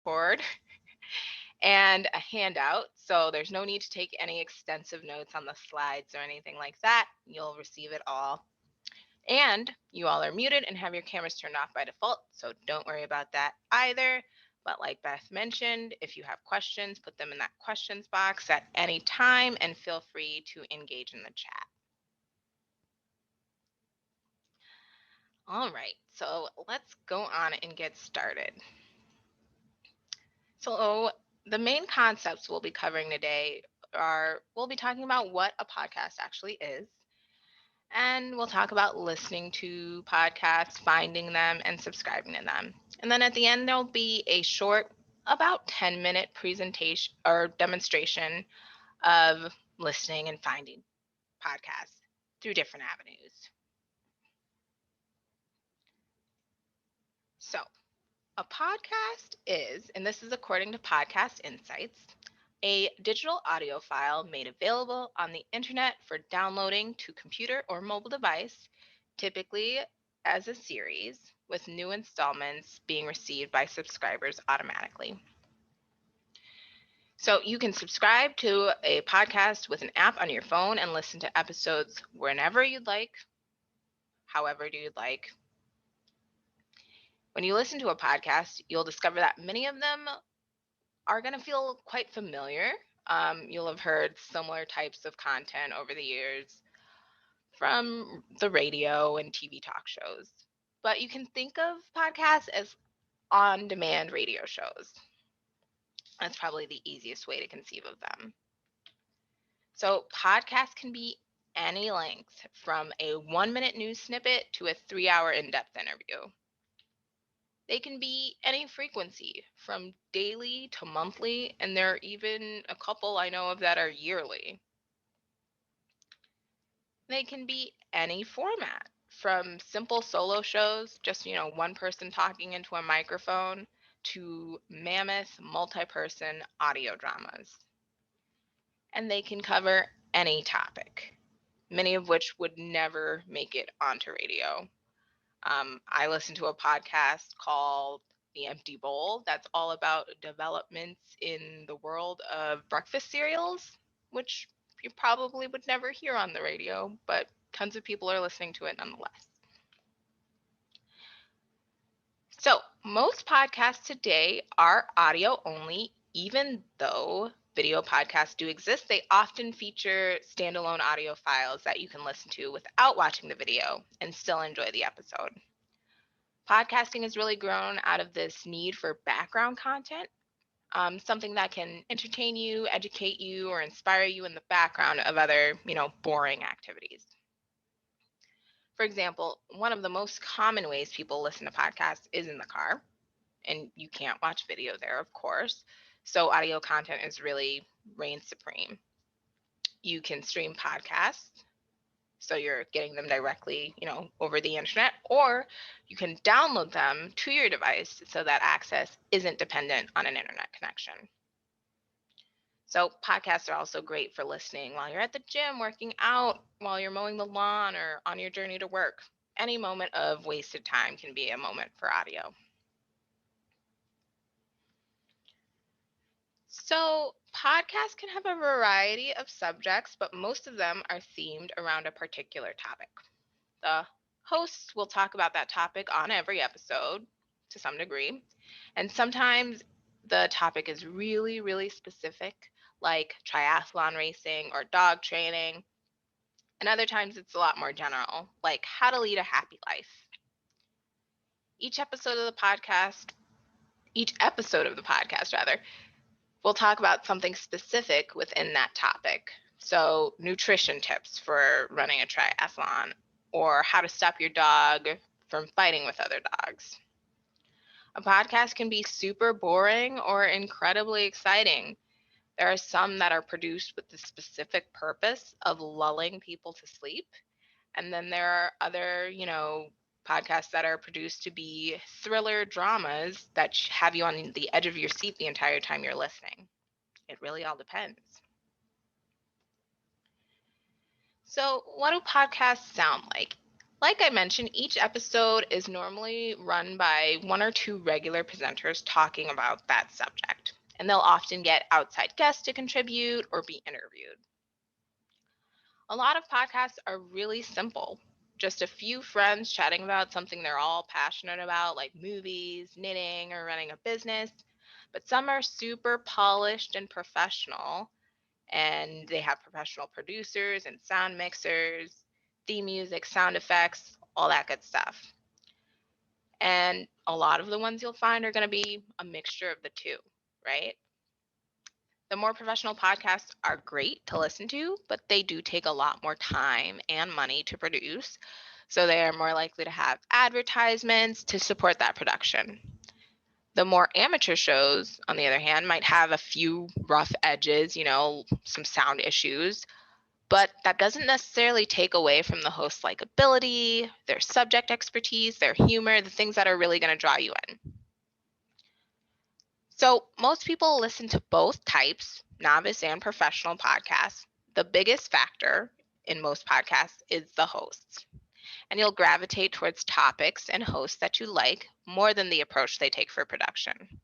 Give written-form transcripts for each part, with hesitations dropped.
whiteboard and a handout. So there's no need to take any extensive notes on the slides or anything like that. You'll receive it all. And you all are muted and have your cameras turned off by default, so don't worry about that either. But like Beth mentioned, if you have questions, put them in that questions box at any time and feel free to engage in the chat. All right, so let's go on and get started. So the main concepts we'll be covering today are we'll be talking about what a podcast actually is, and we'll talk about listening to podcasts, finding them, and subscribing to them. And then at the end, there'll be a short, about 10-minute presentation or demonstration of listening and finding podcasts through different avenues. So, a podcast is, and this is according to Podcast Insights, a digital audio file made available on the internet for downloading to computer or mobile device, typically as a series, with new installments being received by subscribers automatically. So you can subscribe to a podcast with an app on your phone and listen to episodes whenever you'd like, however you'd like. When you listen to a podcast, you'll discover that many of them are going to feel quite familiar. You'll have heard similar types of content over the years from the radio and TV talk shows. But you can think of podcasts as on demand radio shows. That's probably the easiest way to conceive of them. So, podcasts can be any length, from a 1-minute news snippet to a 3-hour in depth interview. They can be any frequency, from daily to monthly, and there are even a couple I know of that are yearly. They can be any format, from simple solo shows, just, one person talking into a microphone, to mammoth multi-person audio dramas. And they can cover any topic, many of which would never make it onto radio. I listen to a podcast called The Empty Bowl that's all about developments in the world of breakfast cereals, which you probably would never hear on the radio, but tons of people are listening to it nonetheless. So, most podcasts today are audio only, even though video podcasts do exist. They often feature standalone audio files that you can listen to without watching the video and still enjoy the episode. Podcasting has really grown out of this need for background content, something that can entertain you, educate you, or inspire you in the background of other, boring activities. For example, one of the most common ways people listen to podcasts is in the car, and you can't watch video there, of course. So audio content is really reigns supreme. You can stream podcasts, so you're getting them directly, over the internet, or you can download them to your device so that access isn't dependent on an internet connection. So podcasts are also great for listening while you're at the gym, working out, while you're mowing the lawn, or on your journey to work. Any moment of wasted time can be a moment for audio. So podcasts can have a variety of subjects, but most of them are themed around a particular topic. The hosts will talk about that topic on every episode to some degree. And sometimes the topic is really, really specific, like triathlon racing or dog training. And other times it's a lot more general, like how to lead a happy life. Each episode of the podcast, will talk about something specific within that topic. So, nutrition tips for running a triathlon, or how to stop your dog from fighting with other dogs. A podcast can be super boring or incredibly exciting. There are some that are produced with the specific purpose of lulling people to sleep. And then there are other, podcasts that are produced to be thriller dramas that have you on the edge of your seat the entire time you're listening. It really all depends. So, what do podcasts sound like? Like I mentioned, each episode is normally run by one or two regular presenters talking about that subject, and they'll often get outside guests to contribute or be interviewed. A lot of podcasts are really simple. Just a few friends chatting about something they're all passionate about, like movies, knitting, or running a business. But some are super polished and professional, and they have professional producers and sound mixers, theme music, sound effects, all that good stuff. And a lot of the ones you'll find are going to be a mixture of the two, right? The more professional podcasts are great to listen to, but they do take a lot more time and money to produce. So they are more likely to have advertisements to support that production. The more amateur shows, on the other hand, might have a few rough edges, some sound issues, but that doesn't necessarily take away from the host's likability, their subject expertise, their humor, the things that are really going to draw you in. So, most people listen to both types, novice and professional podcasts. The biggest factor in most podcasts is the hosts. And you'll gravitate towards topics and hosts that you like more than the approach they take for production.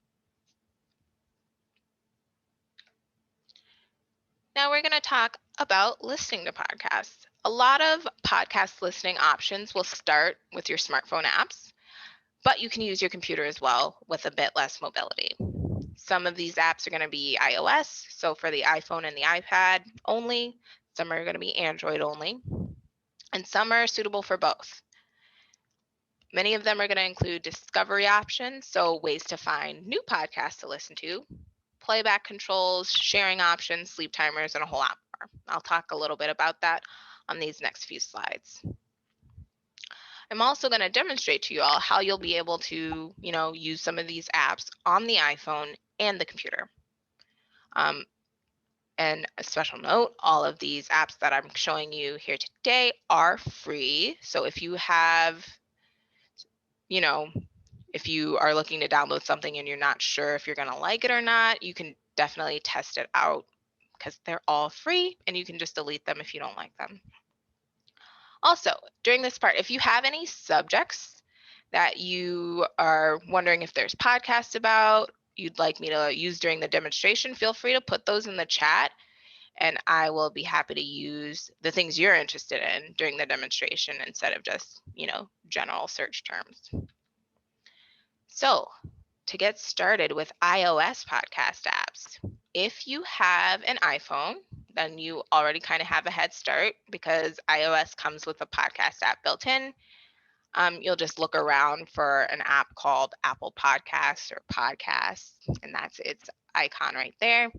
Now, we're going to talk about listening to podcasts. A lot of podcast listening options will start with your smartphone apps, but you can use your computer as well with a bit less mobility. Some of these apps are going to be iOS, so for the iPhone and the iPad only. Some are going to be Android only, and some are suitable for both. Many of them are going to include discovery options, so ways to find new podcasts to listen to, playback controls, sharing options, sleep timers, and a whole lot more. I'll talk a little bit about that on these next few slides. I'm also going to demonstrate to you all how you'll be able to, use some of these apps on the iPhone and the computer. And a special note, all of these apps that I'm showing you here today are free. So if you have, you know, if you are looking to download something and you're not sure if you're going to like it or not, you can definitely test it out because they're all free and you can just delete them if you don't like them. Also, during this part, if you have any subjects that you are wondering if there's podcasts about, you'd like me to use during the demonstration, feel free to put those in the chat and I will be happy to use the things you're interested in during the demonstration instead of just, general search terms. So, to get started with iOS podcast apps, if you have an iPhone, then you already kind of have a head start because iOS comes with a podcast app built in. You'll just look around for an app called Apple Podcasts or Podcasts, and that's its icon right there.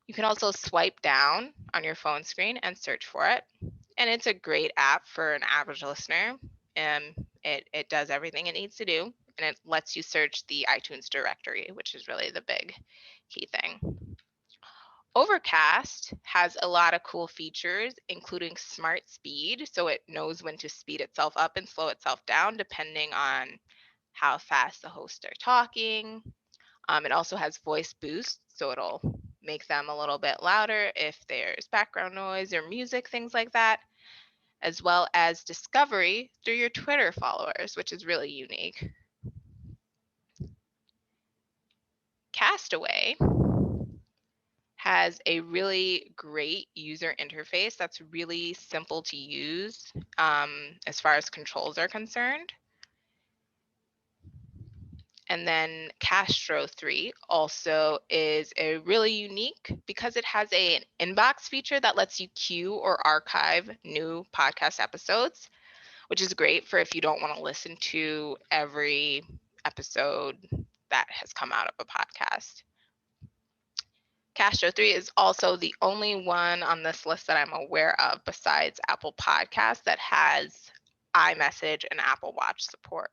You can also swipe down on your phone screen and search for it. And it's a great app for an average listener. It does everything it needs to do, and it lets you search the iTunes directory, which is really the big key thing. Overcast has a lot of cool features, including smart speed, so it knows when to speed itself up and slow itself down depending on how fast the hosts are talking. It also has voice boost, so it'll make them a little bit louder if there's background noise or music, things like that, as well as discovery through your Twitter followers, which is really unique. Castaway has a really great user interface that's really simple to use as far as controls are concerned. And then Castro 3 also is a really unique because it has an inbox feature that lets you queue or archive new podcast episodes, which is great for if you don't want to listen to every episode that has come out of a podcast. Castro 3 is also the only one on this list that I'm aware of besides Apple Podcasts that has iMessage and Apple Watch support.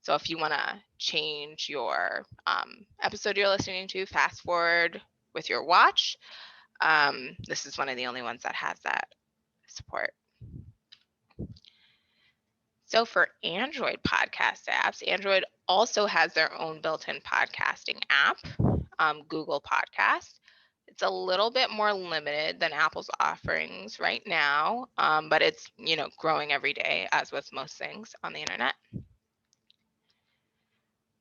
So if you want to change your episode you're listening to, fast forward with your watch, this is one of the only ones that has that support. So for Android podcast apps, Android also has their own built-in podcasting app, Google Podcast. It's a little bit more limited than Apple's offerings right now, but it's, growing every day, as with most things on the internet.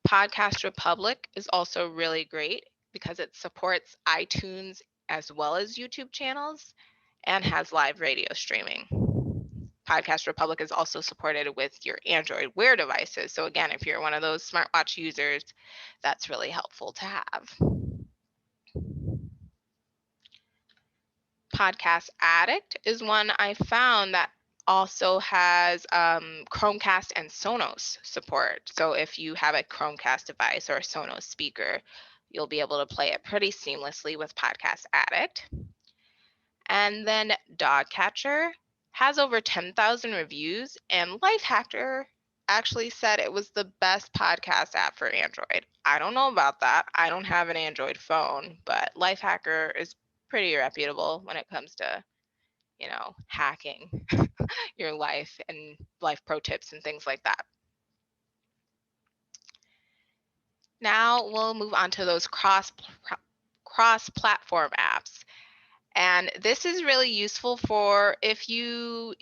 Podcast Republic is also really great because it supports iTunes as well as YouTube channels and has live radio streaming. Podcast Republic is also supported with your Android Wear devices. So again, if you're one of those smartwatch users, that's really helpful to have. Podcast Addict is one I found that also has Chromecast and Sonos support. So if you have a Chromecast device or a Sonos speaker, you'll be able to play it pretty seamlessly with Podcast Addict. And then Dogcatcher has over 10,000 reviews, and Lifehacker actually said it was the best podcast app for Android. I don't know about that. I don't have an Android phone, but Lifehacker is pretty reputable when it comes to, hacking your life and life pro tips and things like that. Now we'll move on to those cross-platform apps. And this is really useful for if you,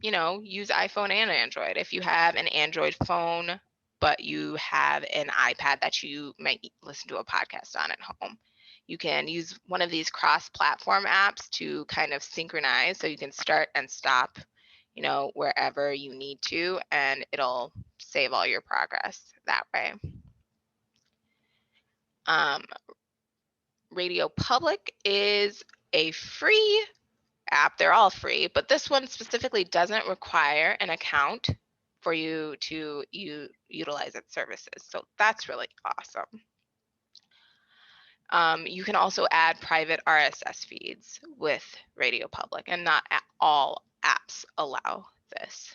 use iPhone and Android. If you have an Android phone, but you have an iPad that you might listen to a podcast on at home, you can use one of these cross-platform apps to kind of synchronize, so you can start and stop, wherever you need to, and it'll save all your progress that way. Radio Public is a free app. They're all free, but this one specifically doesn't require an account for you to utilize its services. So that's really awesome. You can also add private RSS feeds with Radio Public, and not all apps allow this.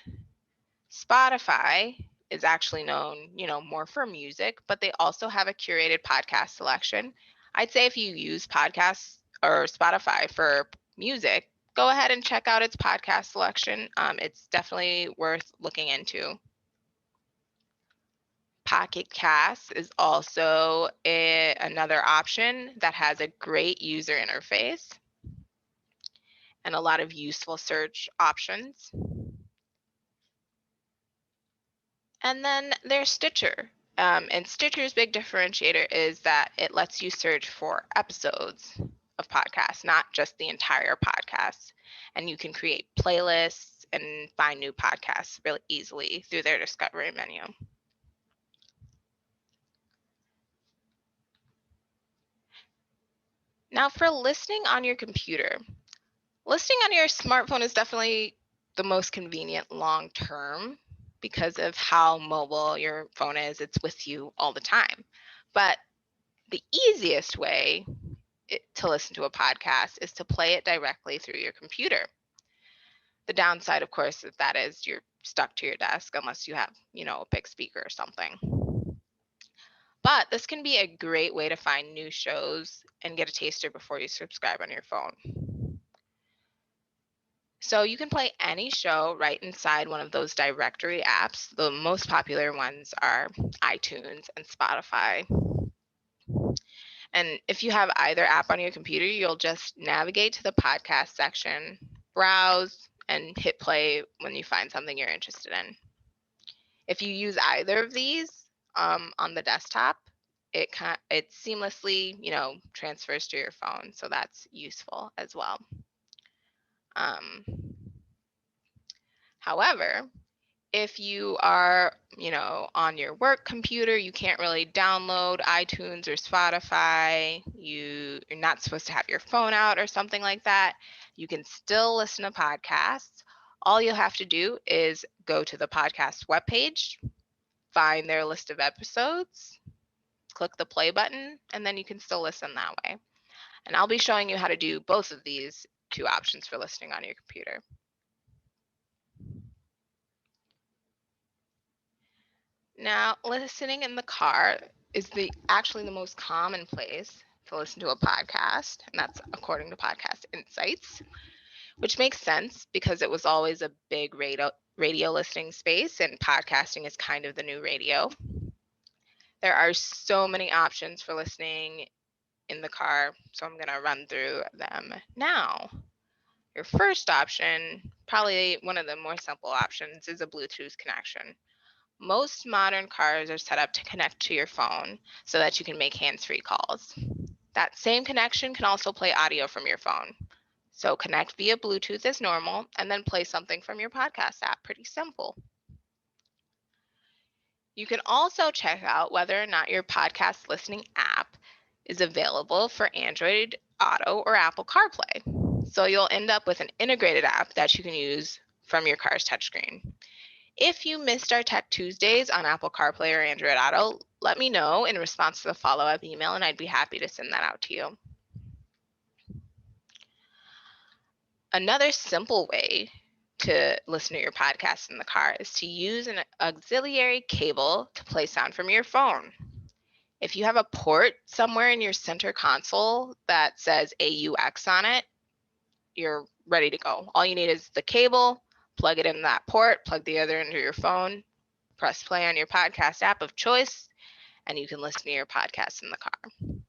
Spotify is actually known, more for music, but they also have a curated podcast selection. I'd say if you use podcasts or Spotify for music, go ahead and check out its podcast selection. It's definitely worth looking into. Pocket Cast is also another option that has a great user interface and a lot of useful search options. And then there's Stitcher. And Stitcher's big differentiator is that it lets you search for episodes of podcasts, not just the entire podcast. And you can create playlists and find new podcasts really easily through their discovery menu. Now for listening on your computer. Listening on your smartphone is definitely the most convenient long term because of how mobile your phone is. It's with you all the time. But the easiest way to listen to a podcast is to play it directly through your computer. The downside, of course, is that is you're stuck to your desk unless you have, a big speaker or something. But this can be a great way to find new shows and get a taster before you subscribe on your phone. So you can play any show right inside one of those directory apps. The most popular ones are iTunes and Spotify. And if you have either app on your computer, you'll just navigate to the podcast section, browse, and hit play when you find something you're interested in. If you use either of these on the desktop, it seamlessly, transfers to your phone. So that's useful as well. However, if you are, on your work computer, you can't really download iTunes or Spotify, you're not supposed to have your phone out or something like that, you can still listen to podcasts. All you'll have to do is go to the podcast webpage, find their list of episodes, click the play button, and then you can still listen that way. And I'll be showing you how to do both of these two options for listening on your computer. Now, listening in the car is actually the most common place to listen to a podcast, and that's according to Podcast Insights, which makes sense because it was always a big radio listening space, and podcasting is kind of the new radio. There are so many options for listening in the car, so I'm going to run through them now. Your first option, probably one of the more simple options, is a Bluetooth connection. Most modern cars are set up to connect to your phone so that you can make hands-free calls. That same connection can also play audio from your phone. So connect via Bluetooth as normal and then play something from your podcast app. Pretty simple. You can also check out whether or not your podcast listening app is available for Android Auto or Apple CarPlay. So you'll end up with an integrated app that you can use from your car's touchscreen. If you missed our Tech Tuesdays on Apple CarPlay or Android Auto, let me know in response to the follow-up email, and I'd be happy to send that out to you. Another simple way to listen to your podcast in the car is to use an auxiliary cable to play sound from your phone. If you have a port somewhere in your center console that says AUX on it, you're ready to go. All you need is the cable, plug it in that port, plug the other into your phone, press play on your podcast app of choice, and you can listen to your podcast in the car.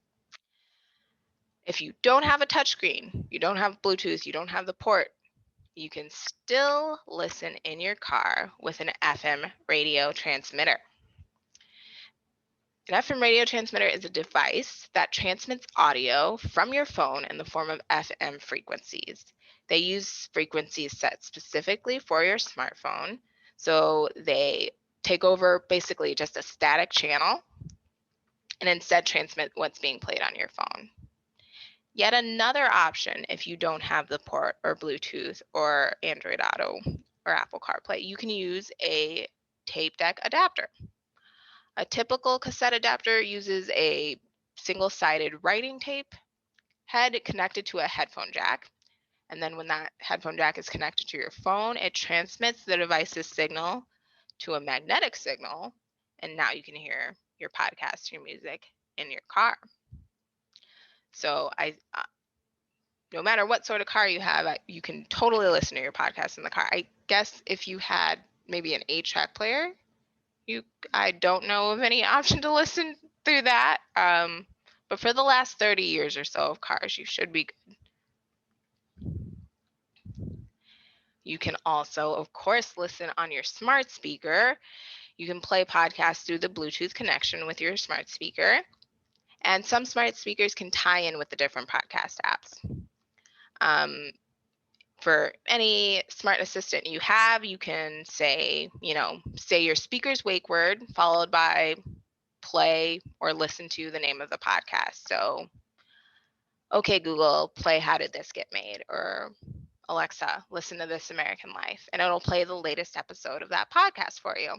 If you don't have a touchscreen, you don't have Bluetooth, you don't have the port, you can still listen in your car with an FM radio transmitter. An FM radio transmitter is a device that transmits audio from your phone in the form of FM frequencies. They use frequencies set specifically for your smartphone, so they take over basically just a static channel and instead transmit what's being played on your phone. Yet another option, if you don't have the port or Bluetooth or Android Auto or Apple CarPlay, you can use a tape deck adapter. A typical cassette adapter uses a single-sided writing tape head connected to a headphone jack. And then when that headphone jack is connected to your phone, it transmits the device's signal to a magnetic signal. And now you can hear your podcast, your music in your car. So no matter what sort of car you have, you can totally listen to your podcast in the car. I guess if you had maybe an 8-track player, I don't know of any option to listen through that. But for the last 30 years or so of cars, you should be good. You can also, of course, listen on your smart speaker. You can play podcasts through the Bluetooth connection with your smart speaker. And some smart speakers can tie in with the different podcast apps. For any smart assistant you have, you can say your speaker's wake word followed by play or listen to the name of the podcast. So, okay, Google, play How Did This Get Made? Or Alexa, listen to This American Life. And it'll play the latest episode of that podcast for you.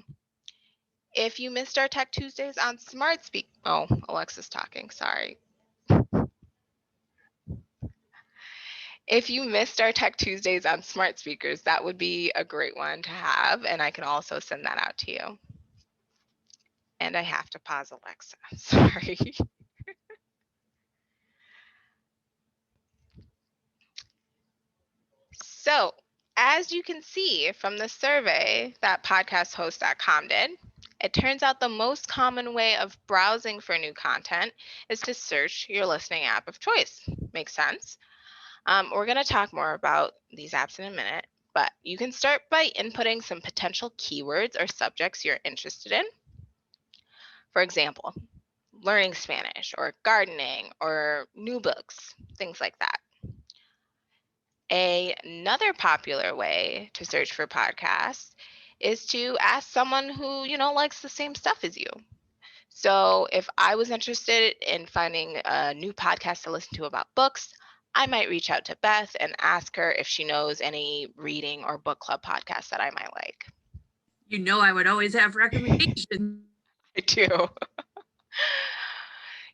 If you missed our Tech Tuesdays on Smart Speak, Alexa's talking, sorry. If you missed our Tech Tuesdays on smart speakers, that would be a great one to have, and I can also send that out to you. And I have to pause Alexa, sorry. So, as you can see from the survey that podcasthost.com did, it turns out the most common way of browsing for new content is to search your listening app of choice. Makes sense? We're going to talk more about these apps in a minute, but you can start by inputting some potential keywords or subjects you're interested in. For example, learning Spanish or gardening or new books, things like that. Another popular way to search for podcasts is to ask someone who, likes the same stuff as you. So if I was interested in finding a new podcast to listen to about books, I might reach out to Beth and ask her if she knows any reading or book club podcasts that I might like. I would always have recommendations. I do.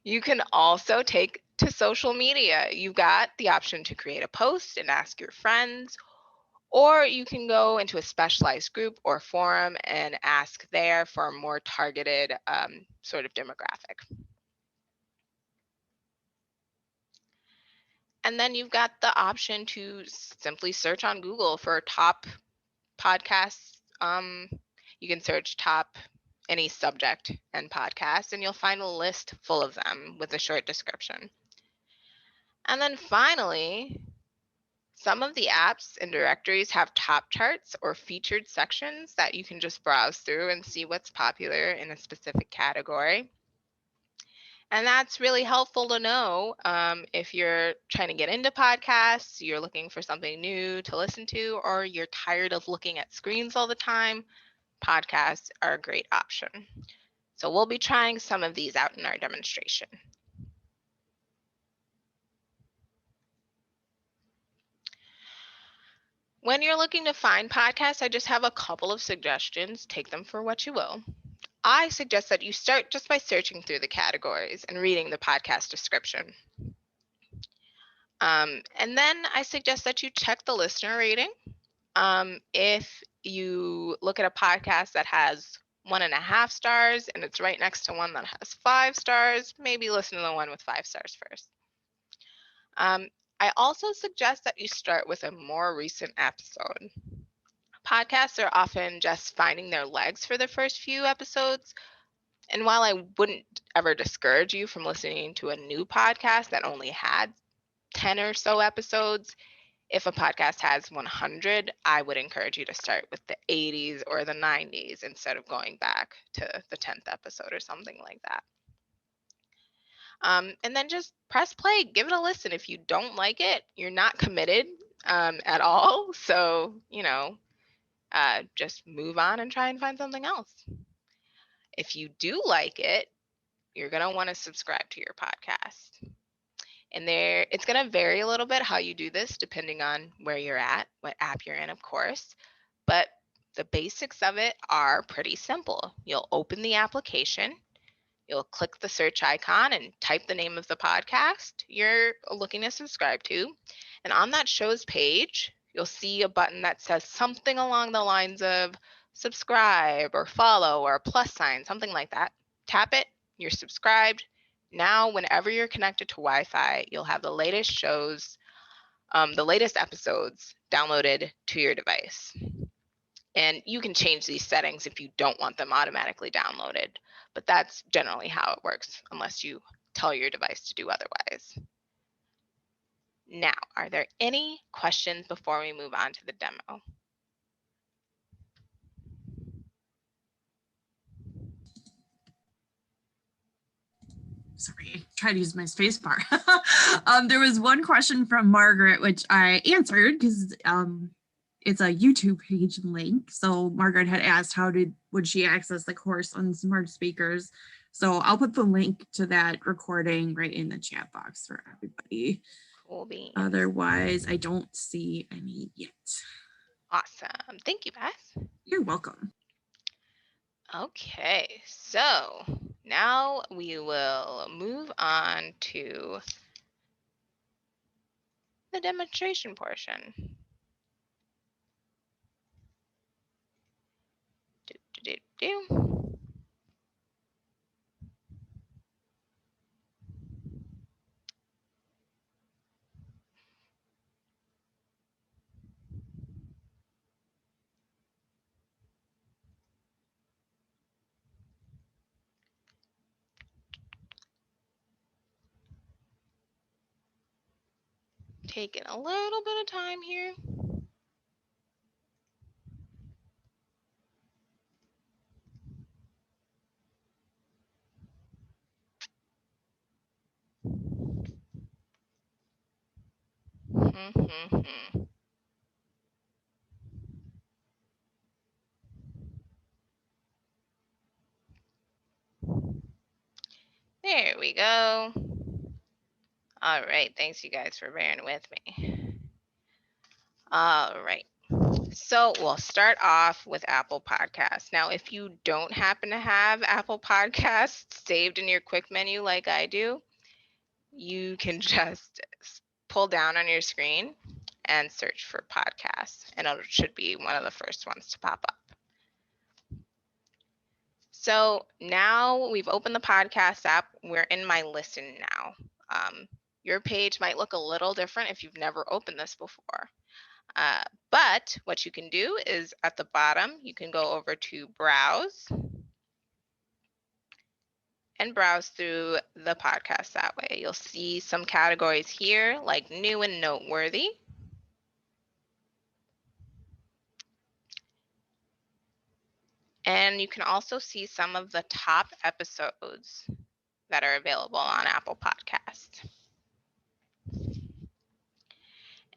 You can also take to social media. You've got the option to create a post and ask your friends, or you can go into a specialized group or forum and ask there for a more targeted sort of demographic. And then you've got the option to simply search on Google for top podcasts. You can search top any subject and podcast, and you'll find a list full of them with a short description. And then finally, some of the apps and directories have top charts or featured sections that you can just browse through and see what's popular in a specific category. And that's really helpful to know if you're trying to get into podcasts, you're looking for something new to listen to, or you're tired of looking at screens all the time. Podcasts are a great option. So we'll be trying some of these out in our demonstration. When you're looking to find podcasts, I just have a couple of suggestions. Take them for what you will. I suggest that you start just by searching through the categories and reading the podcast description. And then I suggest that you check the listener rating. If you look at a podcast that has 1.5 stars and it's right next to one that has 5 stars, maybe listen to the one with 5 stars first. I also suggest that you start with a more recent episode. Podcasts are often just finding their legs for the first few episodes. And while I wouldn't ever discourage you from listening to a new podcast that only had 10 or so episodes, if a podcast has 100, I would encourage you to start with the 80s or the 90s instead of going back to the 10th episode or something like that. And then just press play, give it a listen. If you don't like it, you're not committed at all. So, just move on and try and find something else. If you do like it, you're going to want to subscribe to your podcast. And it's going to vary a little bit how you do this depending on where you're at, what app you're in, of course. But the basics of it are pretty simple. You'll open the application, you'll click the search icon and type the name of the podcast you're looking to subscribe to. And on that show's page, you'll see a button that says something along the lines of subscribe or follow or plus sign, something like that. Tap it, you're subscribed. Now, whenever you're connected to Wi-Fi, you'll have the latest shows, the latest episodes downloaded to your device. And you can change these settings if you don't want them automatically downloaded, but that's generally how it works unless you tell your device to do otherwise. Now, are there any questions before we move on to the demo? Sorry, try to use my space bar. There was one question from Margaret, which I answered because it's a YouTube page link. So Margaret had asked would she access the course on smart speakers? So I'll put the link to that recording right in the chat box for everybody. Cool beans. Otherwise, I don't see any yet. Awesome. Thank you, Beth. You're welcome. Okay, so now we will move on to the demonstration portion. Taking a little bit of time here. There we go. All right, thanks you guys for bearing with me. All right, so we'll start off with Apple Podcasts. Now, if you don't happen to have Apple Podcasts saved in your quick menu like I do, you can just pull down on your screen and search for podcasts, and it should be one of the first ones to pop up. So now we've opened the podcast app. We're in my listen now. Your page might look a little different if you've never opened this before. But what you can do is at the bottom, you can go over to browse and browse through the podcast that way. You'll see some categories here like new and noteworthy. And you can also see some of the top episodes that are available on Apple Podcasts.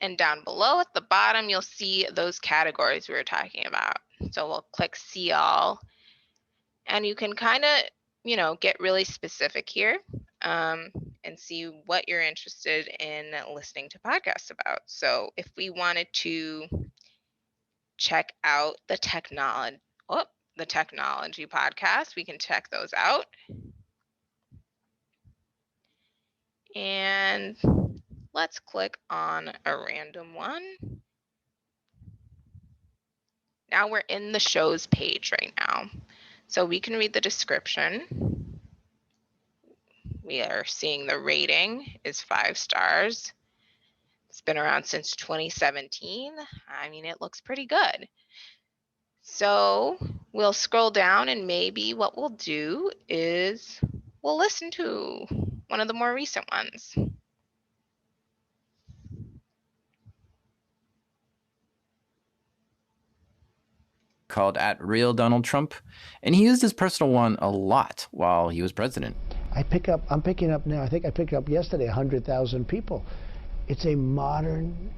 And down below at the bottom, you'll see those categories we were talking about. So we'll click See All, and you can kind of, get really specific here and see what you're interested in listening to podcasts about. So if we wanted to check out the technology podcast, we can check those out. And let's click on a random one. Now we're in the shows page right now. So we can read the description. We are seeing the rating is 5 stars. It's been around since 2017. I mean, it looks pretty good. So we'll scroll down, and maybe what we'll do is we'll listen to one of the more recent ones. Called @Real Donald Trump, and he used his personal one a lot while he was president. I'm picking up now, I think I picked up yesterday 100,000 people. It's a modern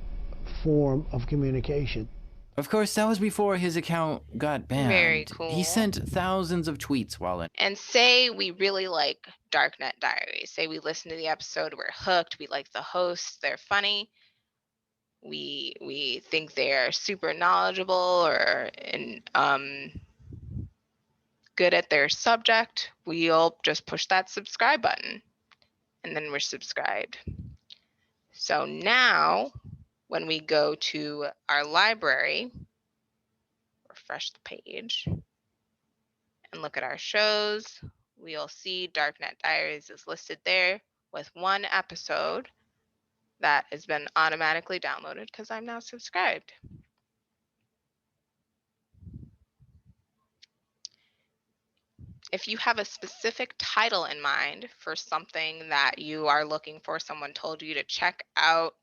form of communication. Of course, that was before his account got banned. Very cool. He sent thousands of tweets while in. And say we really like Darknet Diaries. Say we listen to the episode, we're hooked, we like the hosts, they're funny. We think they're super knowledgeable or good at their subject. We'll just push that subscribe button, and then we're subscribed. So now, when we go to our library, refresh the page, and look at our shows, we'll see Darknet Diaries is listed there with one episode that has been automatically downloaded because I'm now subscribed. If you have a specific title in mind for something that you are looking for, someone told you to check out,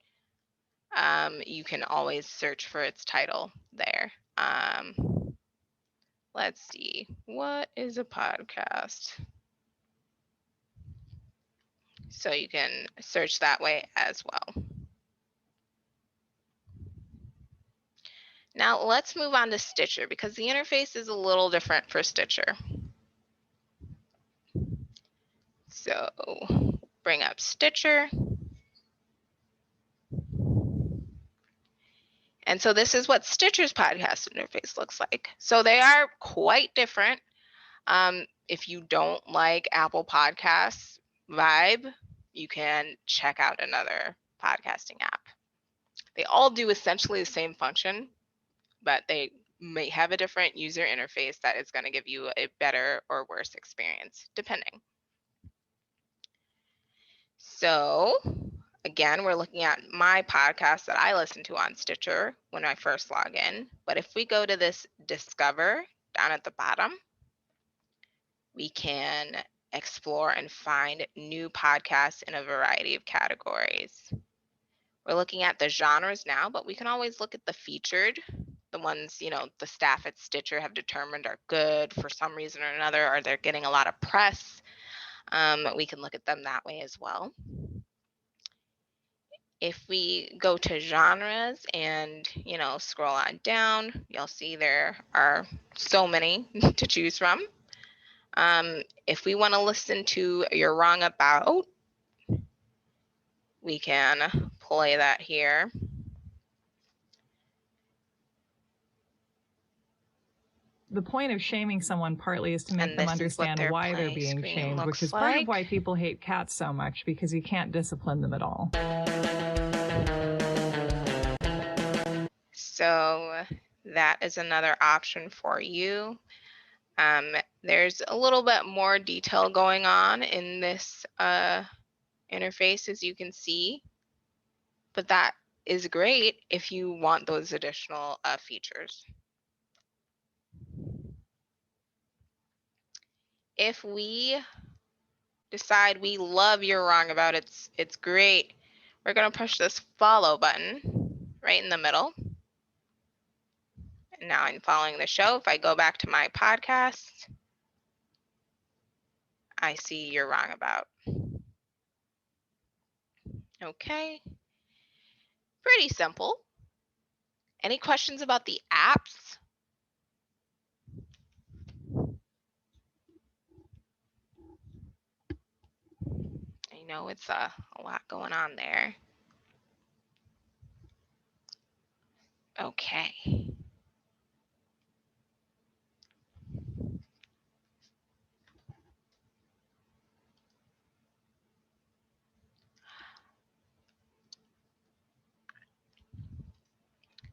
you can always search for its title there. Let's see, what is a podcast? So you can search that way as well. Now let's move on to Stitcher because the interface is a little different for Stitcher. So bring up Stitcher. And so this is what Stitcher's podcast interface looks like. So they are quite different. If you don't like Apple Podcasts vibe, you can check out another podcasting app. They all do essentially the same function, but they may have a different user interface that is going to give you a better or worse experience, depending. So again, we're looking at my podcast that I listen to on Stitcher when I first log in. But if we go to this Discover down at the bottom, we can explore and find new podcasts in a variety of categories. We're looking at the genres now, but we can always look at the featured, the ones, the staff at Stitcher have determined are good for some reason or another, or they're getting a lot of press. We can look at them that way as well. If we go to genres and, scroll on down, you'll see there are so many to choose from. If we want to listen to You're Wrong About, we can play that here. The point of shaming someone partly is to make them understand why they're being shamed, which is part of why people hate cats so much, because you can't discipline them at all. So that is another option for you. There's a little bit more detail going on in this interface, as you can see, but that is great if you want those additional features. If we decide we love You're Wrong About. It's great. We're going to push this follow button right in the middle. And now I'm following the show. If I go back to my podcast, I see You're Wrong About. Okay. Pretty simple. Any questions about the apps? I know it's a lot going on there. Okay.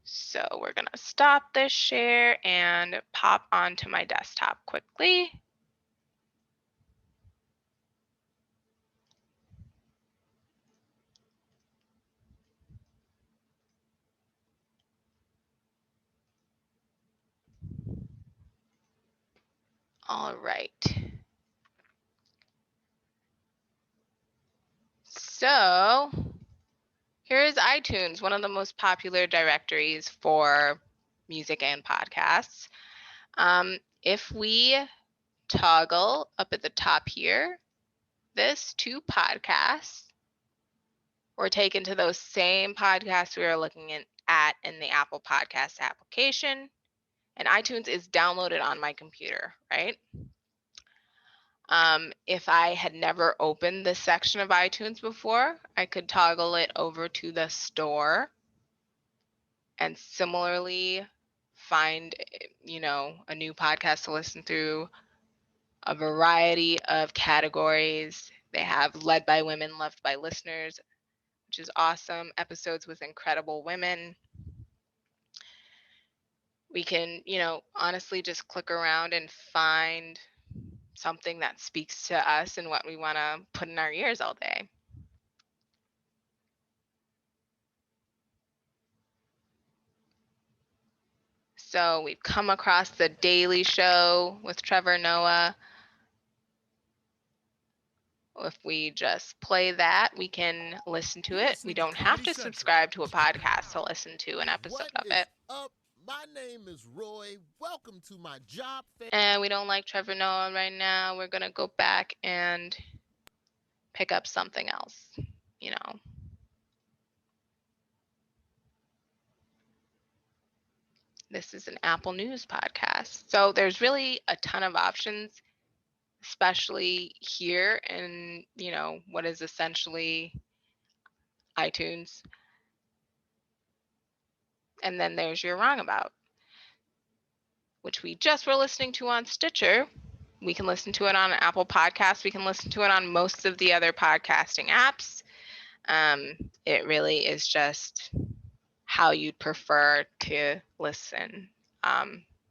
So we're going to stop this share and pop onto my desktop quickly. All right. So here's iTunes, one of the most popular directories for music and podcasts. If we toggle up at the top here, this to podcasts, we're taken to those same podcasts we were looking at in the Apple Podcast application, and iTunes is downloaded on my computer, right? If I had never opened this section of iTunes before, I could toggle it over to the store and similarly find, a new podcast to listen through, a variety of categories. They have Led by Women, Loved by Listeners, which is awesome. Episodes with incredible women. We can, honestly just click around and find something that speaks to us and what we want to put in our ears all day. So we've come across The Daily Show with Trevor Noah. If we just play that, we can listen to it. We don't have to subscribe to a podcast to listen to an episode of it. My name is Roy. Welcome to my job. And we don't like Trevor Noah right now. We're going to go back and pick up something else, This is an Apple News podcast. So there's really a ton of options, especially here in, what is essentially iTunes. And then there's You're Wrong About, which we just were listening to on Stitcher. We can listen to it on Apple Podcasts. We can listen to it on most of the other podcasting apps. It really is just how you'd prefer to listen.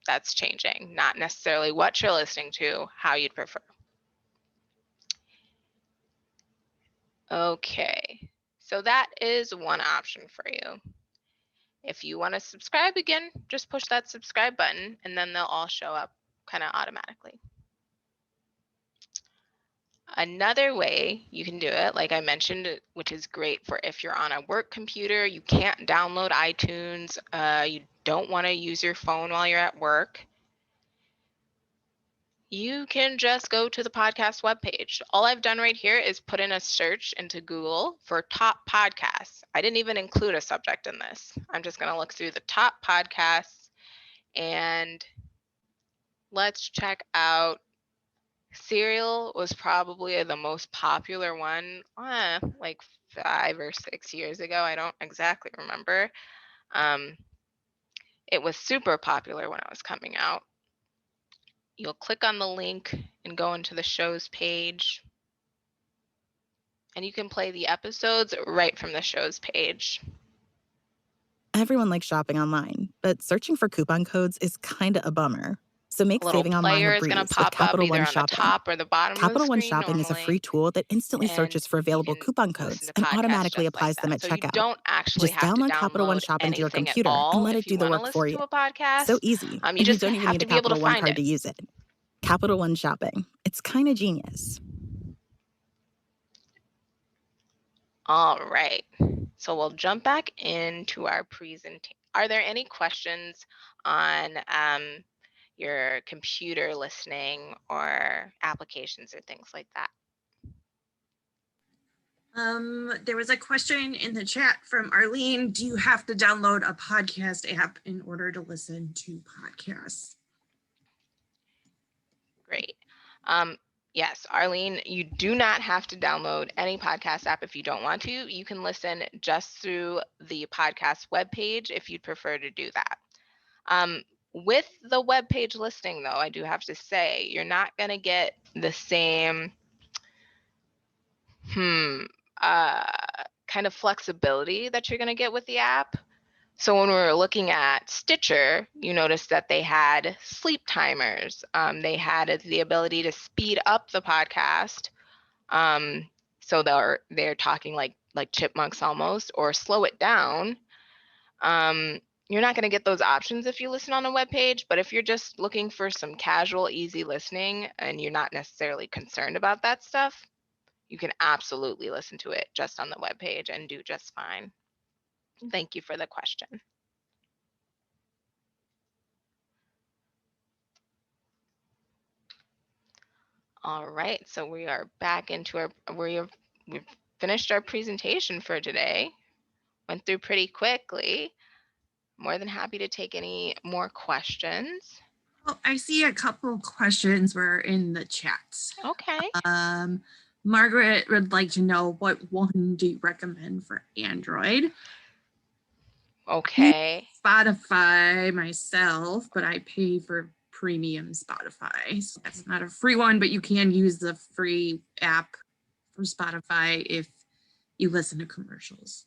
That's changing, not necessarily what you're listening to, how you'd prefer. Okay, so that is one option for you. If you want to subscribe again, just push that subscribe button and then they'll all show up kind of automatically. Another way you can do it, like I mentioned, which is great for if you're on a work computer, you can't download iTunes, you don't want to use your phone while you're at work, you can just go to the podcast webpage. All I've done right here is put in a search into Google for top podcasts. I didn't even include a subject in this. I'm just going to look through the top podcasts and let's check out Serial. Was probably the most popular one, like 5 or 6 years ago. I don't exactly remember. It was super popular when it was coming out. You'll click on the link and go into the shows page. And you can play the episodes right from the shows page. Everyone likes shopping online, but searching for coupon codes is kind of a bummer. So make saving online a breeze with Capital One Shopping. Top or the bottom Capital One of the screen Shopping normally, is a free tool that instantly searches for available coupon codes and automatically applies them at so checkout. You don't actually Just have download to Capital One Shopping to your computer and let it do the work for you. So easy, and you don't even need a Capital One card to use it. Capital One Shopping. It's kind of genius. All right. So we'll jump back into our presentation. Are there any questions on your computer listening or applications or things like that? There was a question in the chat from Arlene. Do you have to download a podcast app in order to listen to podcasts? Great. Yes, Arlene, you do not have to download any podcast app if you don't want to. You can listen just through the podcast webpage if you'd prefer to do that. With the webpage listing, though, I do have to say, you're not going to get the same kind of flexibility that you're going to get with the app. So when we were looking at Stitcher, you noticed that they had sleep timers. They had the ability to speed up the podcast. So they're talking like chipmunks almost, or slow it down. You're not going to get those options if you listen on a web page, but if you're just looking for some casual, easy listening and you're not necessarily concerned about that stuff, you can absolutely listen to it just on the web page and do just fine. Thank you for the question. All right, so we are back into we've finished our presentation for today. Went through pretty quickly. More than happy to take any more questions. Well, I see a couple questions were in the chat. Okay. Margaret would like to know, what one do you recommend for Android? Okay. Spotify myself, but I pay for premium Spotify. So that's not a free one, but you can use the free app for Spotify if you listen to commercials.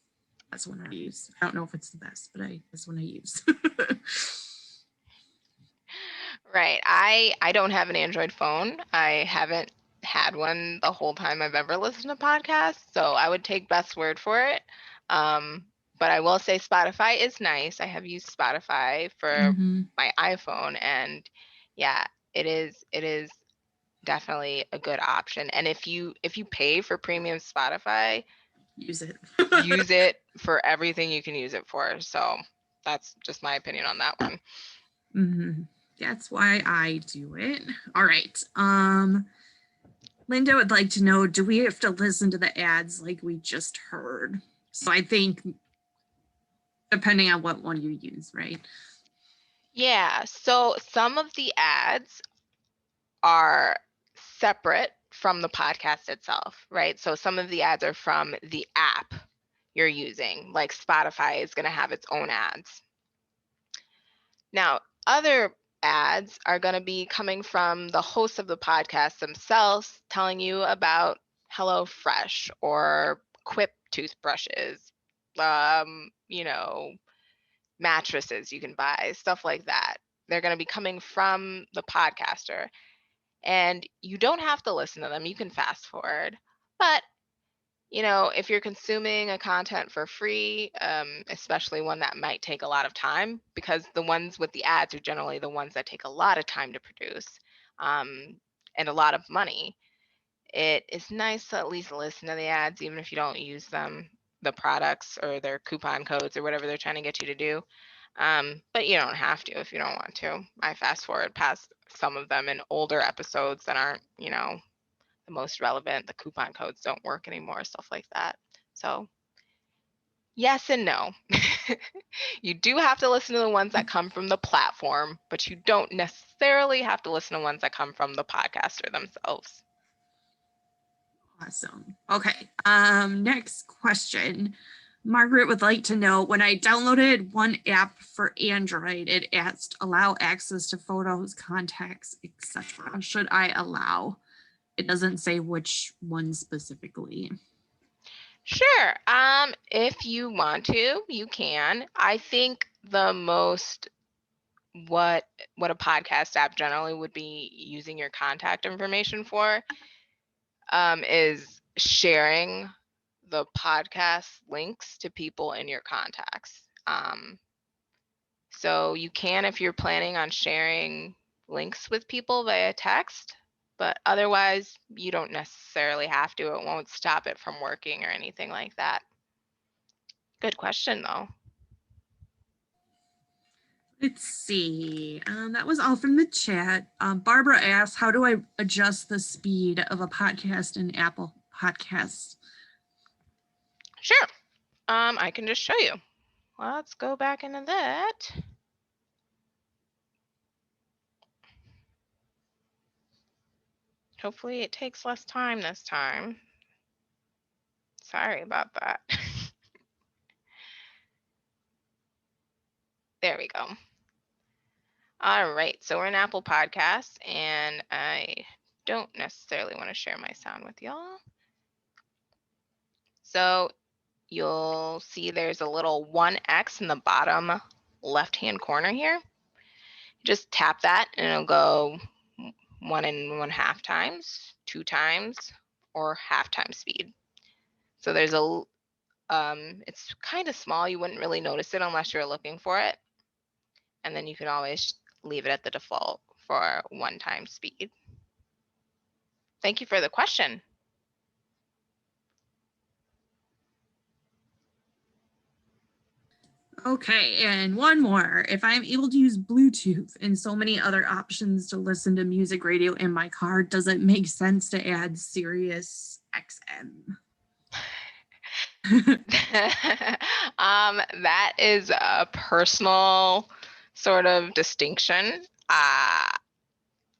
That's one I use. I don't know if it's the best, but that's one I use. Right. I don't have an Android phone. I haven't had one the whole time I've ever listened to podcasts, so I would take Beth's word for it. But I will say Spotify is nice. I have used Spotify for my iPhone, and yeah, it is definitely a good option. And if you pay for premium Spotify, use it. Use it for everything you can use it for. So that's just my opinion on that one. That's why I do it. All right. Linda would like to know, do we have to listen to the ads like we just heard? So I think depending on what one you use, right? Yeah, so some of the ads are separate from the podcast itself, right? So some of the ads are from the app you're using, like Spotify is going to have its own ads. Now, other ads are going to be coming from the hosts of the podcast themselves, telling you about HelloFresh or Quip toothbrushes, mattresses you can buy, stuff like that. They're going to be coming from the podcaster. And you don't have to listen to them. You can fast forward. But, if you're consuming a content for free, especially one that might take a lot of time, because the ones with the ads are generally the ones that take a lot of time to produce and a lot of money, it is nice to at least listen to the ads, even if you don't use them, the products or their coupon codes or whatever they're trying to get you to do. But you don't have to if you don't want to. I fast forward past some of them in older episodes that aren't, the most relevant. The coupon codes don't work anymore, stuff like that. So yes and no. You do have to listen to the ones that come from the platform, but you don't necessarily have to listen to ones that come from the podcaster themselves. Awesome. Okay. Next question. Margaret would like to know, when I downloaded one app for Android, it asked allow access to photos, contacts, etc. Should I allow? It doesn't say which one specifically. Sure. If you want to, you can. I think the most what a podcast app generally would be using your contact information for is sharing the podcast links to people in your contacts. So you can, if you're planning on sharing links with people via text, But otherwise, you don't necessarily have to. It won't stop it from working or anything like that. Good question, though. Let's see. That was all from the chat. Barbara asked, how do I adjust the speed of a podcast in Apple Podcasts? Sure. I can just show you. Let's go back into that. Hopefully it takes less time this time. Sorry about that. There we go. All right, so we're in Apple Podcasts, and I don't necessarily want to share my sound with y'all. So you'll see there's a little 1X in the bottom left-hand corner here. Just tap that, and it'll go 1 1/2 times, 2 times, or half time speed. So there's a, it's kind of small. You wouldn't really notice it unless you're looking for it. And then you can always leave it at the default for 1 time speed. Thank you for the question. Okay, and one more. If I'm able to use Bluetooth and so many other options to listen to music radio in my car, does it make sense to add Sirius XM? That is a personal sort of distinction.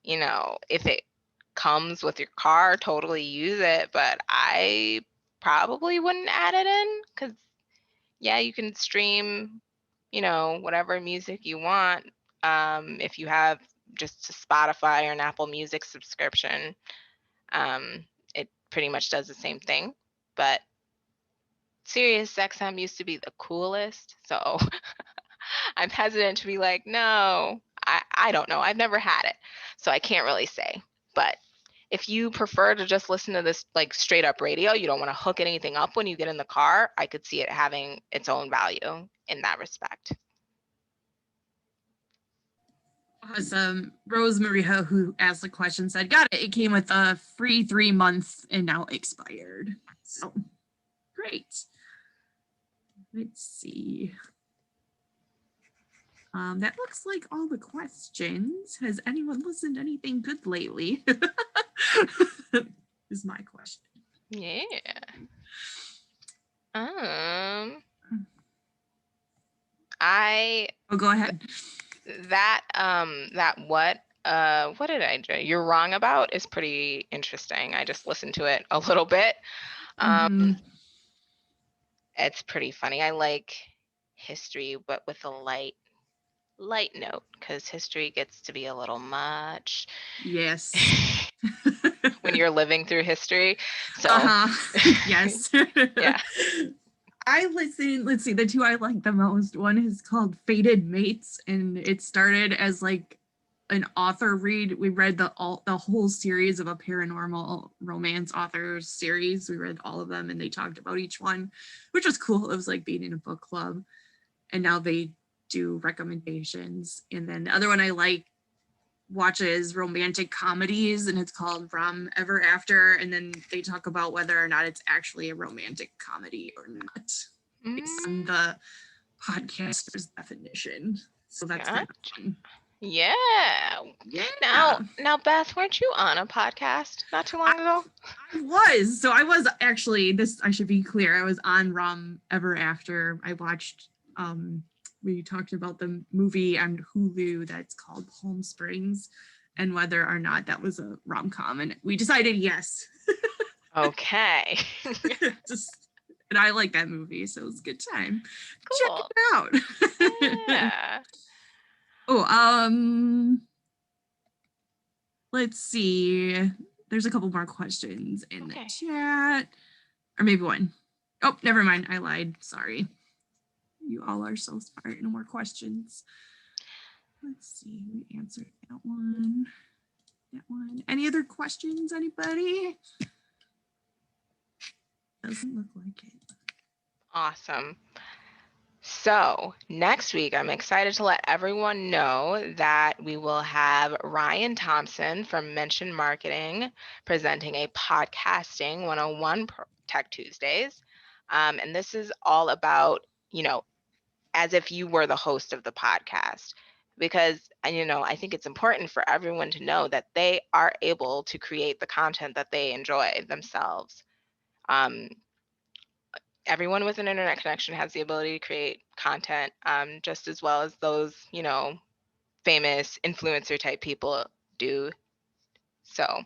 You know, if it comes with your car, totally use it, but I probably wouldn't add it in, because yeah, you can stream, you know, whatever music you want. If you have just a Spotify or an Apple Music subscription, it pretty much does the same thing. But Sirius XM used to be the coolest, so I'm hesitant to be like, no, I don't know. I've never had it, so I can't really say. But if you prefer to just listen to this like straight up radio, you don't want to hook anything up when you get in the car, I could see it having its own value in that respect. Awesome. Rosemary, who asked the question, said, got it. It came with a free 3 month and now expired. So great. Let's see. That looks like all the questions. Has anyone listened to anything good lately? Is my question. Yeah. Go ahead. That what did I do? You're Wrong About is pretty interesting. I just listened to it a little bit. It's pretty funny. I like history, but with a light note, because history gets to be a little much. Yes. When you're living through history. So yes. Yeah. I listen, let's see, the two I like the most, one is called Fated Mates, and it started as like an author read. We read the whole series of a paranormal romance author series. We read all of them and they talked about each one, which was cool. It was like being in a book club. And now they do recommendations. And then the other one I like watches romantic comedies, and it's called Rom Ever After, and then they talk about whether or not it's actually a romantic comedy or not based on the podcaster's definition. So that's kind of fun. Yeah. Now Beth, weren't you on a podcast not too long ago? I was. So I was actually, I should be clear, I was on Rom Ever After. I watched we talked about the movie on Hulu that's called Palm Springs and whether or not that was a rom-com, and we decided yes. Okay. And I like that movie, so it was a good time. Cool. Check it out. Yeah. Let's see. There's a couple more questions in the chat, or maybe one. Oh, never mind. I lied. Sorry. You all are so smart. No more questions. Let's see. We answered that one. That one. Any other questions, anybody? Doesn't look like it. Awesome. So next week, I'm excited to let everyone know that we will have Ryan Thompson from Mention Marketing presenting a podcasting 101 Tech Tuesdays. And this is all about, as if you were the host of the podcast. Because, I think it's important for everyone to know that they are able to create the content that they enjoy themselves. Everyone with an internet connection has the ability to create content just as well as those, famous influencer type people do. So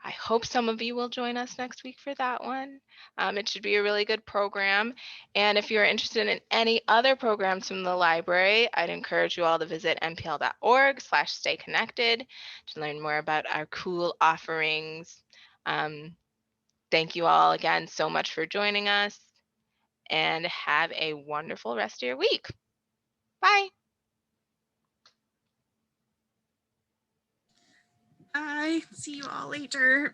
I hope some of you will join us next week for that one. It should be a really good program. And if you're interested in any other programs from the library, I'd encourage you all to visit npl.org/stay connected to learn more about our cool offerings. Thank you all again so much for joining us, and have a wonderful rest of your week. Bye. Bye. See you all later.